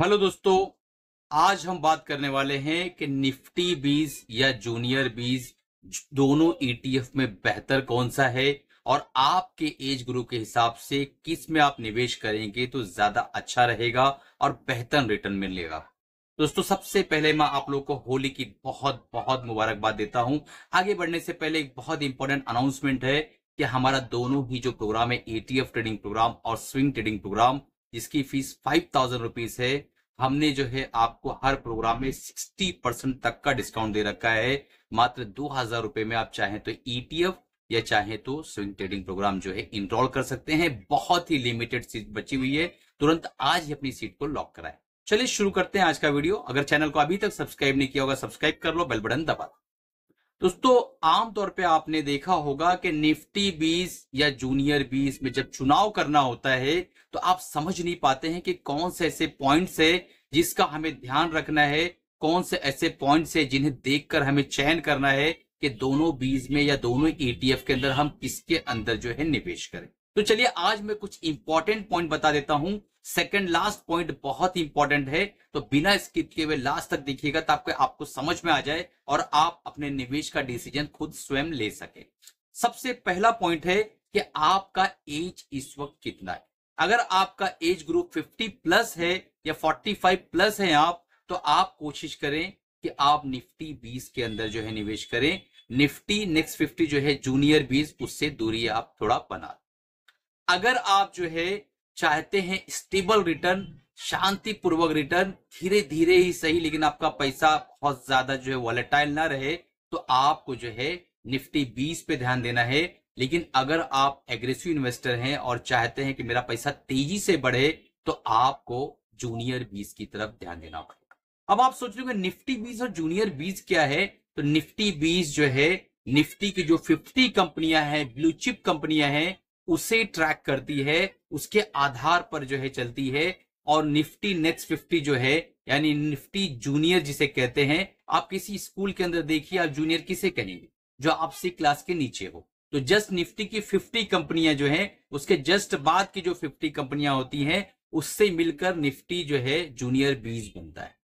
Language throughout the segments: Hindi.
हेलो दोस्तों, आज हम बात करने वाले हैं कि निफ्टी 20 या जूनियर 20 दोनों ईटीएफ में बेहतर कौन सा है और आपके एज ग्रुप के हिसाब से किस में आप निवेश करेंगे तो ज्यादा अच्छा रहेगा और बेहतर रिटर्न मिलेगा। दोस्तों, सबसे पहले मैं आप लोगों को होली की बहुत बहुत मुबारकबाद देता हूं। आगे बढ़ने से पहले एक बहुत इंपॉर्टेंट अनाउंसमेंट है कि हमारा दोनों ही जो प्रोग्राम है, ईटीएफ ट्रेडिंग प्रोग्राम और स्विंग ट्रेडिंग प्रोग्राम, जिसकी फीस 5000 रुपीज है, हमने जो है आपको हर प्रोग्राम में 60% तक का डिस्काउंट दे रखा है। मात्र 2000 रुपए में आप चाहें तो ईटीएफ या चाहें तो स्विंग ट्रेडिंग प्रोग्राम जो है इनरोल कर सकते हैं। बहुत ही लिमिटेड सीट बची हुई है, तुरंत आज ही अपनी सीट को लॉक कराएं। चलिए शुरू करते हैं आज का वीडियो। अगर चैनल को अभी तक सब्सक्राइब नहीं किया होगा, सब्सक्राइब कर लो, बेल बटन दबा दो। दोस्तों, आमतौर पे आपने देखा होगा कि निफ्टी 20 या जूनियर 20 में जब चुनाव करना होता है तो आप समझ नहीं पाते हैं कि कौन से ऐसे पॉइंट्स है जिसका हमें ध्यान रखना है, कौन से ऐसे पॉइंट्स है जिन्हें देखकर हमें चयन करना है कि दोनों 20 में या दोनों ईटीएफ के अंदर हम किसके अंदर जो है निवेश करें। तो चलिए आज मैं कुछ इंपॉर्टेंट पॉइंट बता देता हूं। सेकंड लास्ट पॉइंट बहुत इंपॉर्टेंट है, तो बिना स्किप किए हुए लास्ट तक देखिएगा ताकि आपको समझ में आ जाए और आप अपने निवेश का डिसीजन खुद स्वयं ले सके। सबसे पहला पॉइंट है कि आपका एज इस वक्त कितना है। अगर आपका एज ग्रुप 50 प्लस है या 45 प्लस है तो आप कोशिश करें कि आप निफ्टी 20 के अंदर जो है निवेश करें। निफ्टी नेक्स्ट 50 जो है जूनियर 20, उससे दूरी आप थोड़ा बना। अगर आप जो है चाहते हैं स्टेबल रिटर्न, शांतिपूर्वक रिटर्न, धीरे धीरे ही सही लेकिन आपका पैसा बहुत ज्यादा जो है वॉलेटाइल ना रहे, तो आपको जो है निफ्टी 20 पे ध्यान देना है। लेकिन अगर आप एग्रेसिव इन्वेस्टर हैं और चाहते हैं कि मेरा पैसा तेजी से बढ़े, तो आपको जूनियर 20 की तरफ ध्यान देना पड़ेगा। अब आप सोच रहे हो निफ्टी 20 और जूनियर 20 क्या है, तो निफ्टी 20 जो है निफ्टी की जो 50 कंपनियां हैं, ब्लू चिप कंपनियां हैं, उसे ट्रैक करती है, उसके आधार पर जो है चलती है। और निफ्टी नेक्स्ट 50 जो है यानी निफ्टी जूनियर जिसे कहते हैं, आप किसी स्कूल के अंदर देखिए, आप जूनियर किसे कहेंगे? जो आपसे क्लास के नीचे हो। तो जस्ट निफ्टी की 50 कंपनियां जो है, उसके जस्ट बाद की जो 50 कंपनियां होती हैं, उससे मिलकर निफ्टी जो है जूनियर 20 बनता है।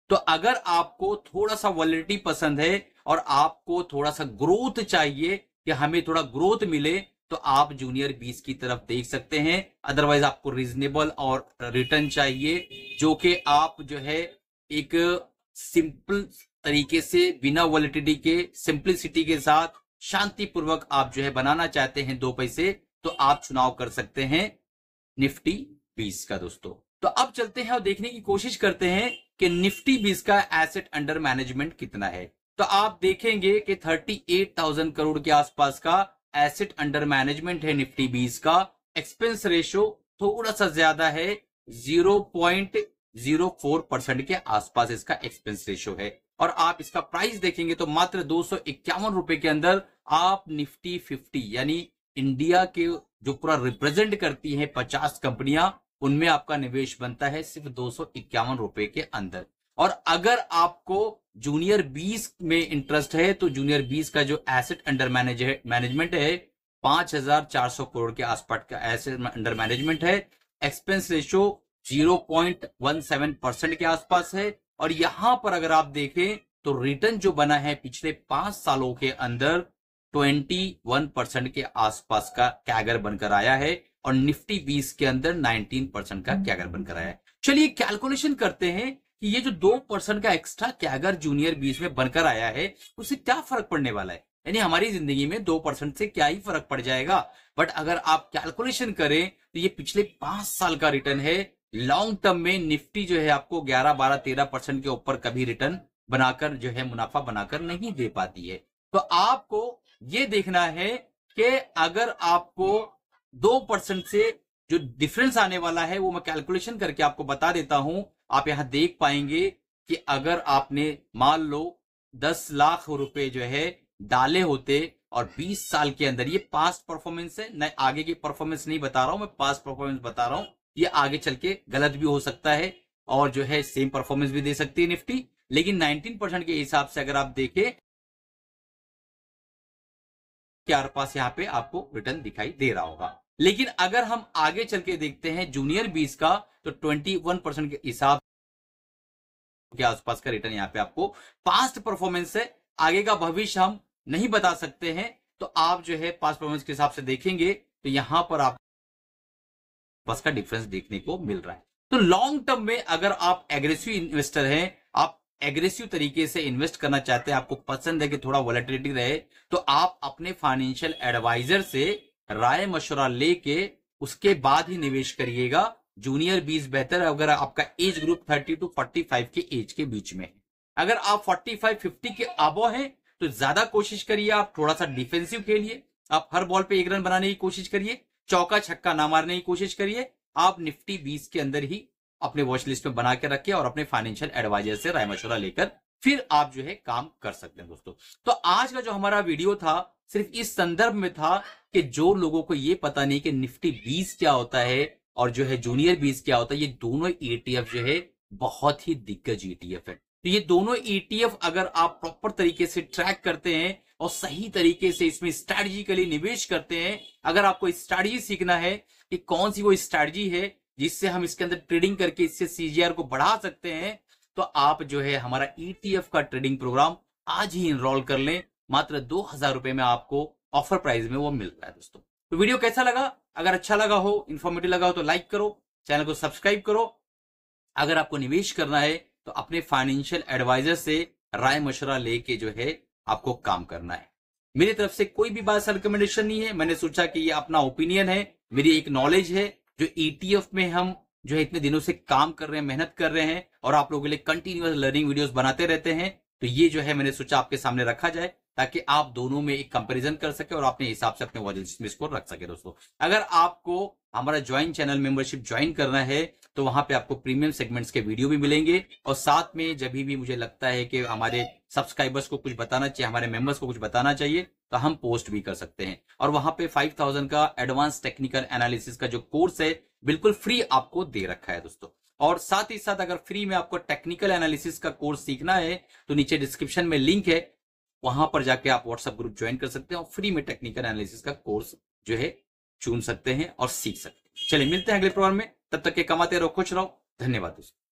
तो अगर आपको थोड़ा सा वॉलेटिलिटी पसंद है और आपको थोड़ा सा ग्रोथ चाहिए कि हमें थोड़ा ग्रोथ मिले, तो आप जूनियर 20 की तरफ देख सकते हैं। अदरवाइज आपको रीजनेबल और रिटर्न चाहिए, जो कि आप जो है एक सिंपल तरीके से, बिना वॉलेटिलिटी के, सिंपलिसिटी के साथ, शांतिपूर्वक आप जो है बनाना चाहते हैं दो पैसे, तो आप चुनाव कर सकते हैं निफ्टी 20 का। दोस्तों, तो अब चलते हैं और देखने की कोशिश करते हैं कि निफ्टी 20 का एसेट अंडर मैनेजमेंट कितना है। तो आप देखेंगे कि 38,000 करोड़ के आसपास का एसेट अंडर मैनेजमेंट है निफ्टी 20 का। एक्सपेंस रेशो थोड़ा सा ज्यादा है, 0.04% के आसपास इसका एक्सपेंस रेशो है। और आप इसका प्राइस देखेंगे तो मात्र 251 रुपए के अंदर आप निफ्टी 50 यानी इंडिया के जो पूरा रिप्रेजेंट करती है 50 कंपनियां, उनमें आपका निवेश बनता है सिर्फ 251 रुपए के अंदर। और अगर आपको जूनियर 20 में इंटरेस्ट है तो जूनियर 20 का जो एसेट अंडर मैनेजमेंट है 5400 करोड़ के आसपास का एसेट अंडर मैनेजमेंट है। एक्सपेंस रेशो 0.17% के आसपास है। और यहां पर अगर आप देखें तो रिटर्न जो बना है पिछले 5 सालों के अंदर 21% के आसपास का कैगर बनकर आया है और निफ्टी 20 के अंदर 19% का कैगर बनकर आया है। चलिए कैलकुलेशन करते हैं कि ये जो 2% का एक्स्ट्रा कैगर जूनियर 20 में बनकर आया है, उससे क्या फर्क पड़ने वाला है। यानी हमारी जिंदगी में 2% से क्या ही फर्क पड़ जाएगा। बट अगर आप कैलकुलेशन करें तो ये पिछले 5 साल का रिटर्न है। लॉन्ग टर्म में निफ्टी जो है आपको 11, 12, 13% के ऊपर कभी रिटर्न बनाकर जो है मुनाफा बनाकर नहीं दे पाती है। तो आपको ये देखना है कि अगर आपको 2% से जो डिफरेंस आने वाला है वो मैं कैलकुलेशन करके आपको बता देता हूं। आप यहां देख पाएंगे कि अगर आपने मान लो 10 लाख रुपए जो है डाले होते और 20 साल के अंदर, ये पास्ट परफॉर्मेंस है, न आगे की परफॉर्मेंस नहीं बता रहा हूं, मैं पास्ट परफॉर्मेंस बता रहा हूं। ये आगे चल के गलत भी हो सकता है और जो है सेम परफॉर्मेंस भी दे सकती है निफ्टी, लेकिन 19% के हिसाब से अगर आप देखें क्या पास यहाँ पे आपको रिटर्न दिखाई दे रहा होगा। लेकिन अगर हम आगे चल के देखते हैं जूनियर 20 का, तो 21% के हिसाब के आसपास का रिटर्न यहाँ पे आपको पास्ट परफॉर्मेंस है। आगे का भविष्य हम नहीं बता सकते हैं, तो आप जो है पास्ट परफॉर्मेंस के हिसाब से देखेंगे तो यहां पर आप बस का डिफरेंस देखने को मिल रहा है। तो लॉन्ग टर्म में अगर आप एग्रेसिव इन्वेस्टर हैं, आप एग्रेसिव तरीके से इन्वेस्ट करना चाहते हैं, आपको पसंद है कि थोड़ा वॉलेटिलिटी रहे, तो आप अपने फाइनेंशियल एडवाइजर से राय मशवरा लेके उसके बाद ही निवेश करिएगा। जूनियर बीज बेहतर है अगर आपका एज ग्रुप 30 to 45 के एज के बीच में है। अगर आप 45-50 के अबो हैं तो ज्यादा कोशिश करिए, आप थोड़ा सा डिफेंसिव खेलिए, आप हर बॉल पे 1 रन बनाने की कोशिश करिए, चौका छक्का ना मारने की कोशिश करिए। आप निफ्टी 20 के अंदर ही अपने वॉच लिस्ट में बना के रखिए और अपने फाइनेंशियल एडवाइजर से राय मशवरा लेकर फिर आप जो है काम कर सकते हैं दोस्तों। तो आज का जो हमारा वीडियो था सिर्फ इस संदर्भ में था कि जो लोगों को ये पता नहीं कि निफ्टी 20 क्या होता है और जो है जूनियर 20 क्या होता है, ये दोनों ETF जो है बहुत ही दिग्गज ETF है। तो ये दोनों ETF अगर आप प्रॉपर तरीके से ट्रैक करते हैं और सही तरीके से इसमें स्ट्रैटेजिकली निवेश करते हैं, अगर आपको स्ट्रैटेजी सीखना है कि कौन सी वो स्ट्रैटेजी है जिससे हम इसके अंदर ट्रेडिंग करके इससे CGR को बढ़ा सकते हैं, तो आप जो है हमारा ETF का ट्रेडिंग प्रोग्राम आज ही इनरोल कर लें। मात्र 2000 रुपए में आपको ऑफर प्राइस में वो मिलता है दोस्तों। तो वीडियो कैसा लगा? अगर अच्छा लगा हो, इंफॉर्मेटिव लगा हो तो लाइक करो, चैनल को सब्सक्राइब करो। अगर आपको निवेश करना है तो अपने फाइनेंशियल एडवाइजर से राय मशवरा लेके जो है आपको काम करना है। मेरी तरफ से कोई भी बात रिकमेंडेशन नहीं है, मैंने सोचा कि ये अपना ओपिनियन है, मेरी एक नॉलेज है जो ETF में हम जो है इतने दिनों से काम कर रहे हैं, मेहनत कर रहे हैं और आप लोगों के लिए कंटिन्यूअस लर्निंग वीडियोस बनाते रहते हैं। तो ये जो है मैंने सोचा आपके सामने रखा जाए ताकि आप दोनों में एक कंपैरिजन कर सके और अपने हिसाब से अपने वॉच लिस्ट में इसको रख सके दोस्तों। अगर आपको हमारा ज्वाइन चैनल मेंबरशिप ज्वाइन करना है तो वहां पे आपको प्रीमियम सेगमेंट्स के वीडियो भी मिलेंगे और साथ में जब भी मुझे लगता है कि हमारे सब्सक्राइबर्स को कुछ बताना चाहिए, हमारे मेंबर्स को कुछ बताना चाहिए, तो हम पोस्ट भी कर सकते हैं। और वहां पे 5000 का एडवांस टेक्निकल एनालिसिस का जो कोर्स है बिल्कुल फ्री आपको दे रखा है दोस्तों। और साथ ही साथ अगर फ्री में आपको टेक्निकल एनालिसिस का कोर्स सीखना है तो नीचे डिस्क्रिप्शन में लिंक है, वहां पर जाके आप व्हाट्सएप ग्रुप ज्वाइन कर सकते हैं और फ्री में टेक्निकल एनालिसिस का कोर्स जो है चुन सकते हैं और सीख सकते हैं। चलिए मिलते हैं अगले प्रोग्राम में, तब तक के कमाते रहो, खुश रहो। धन्यवाद दोस्तों।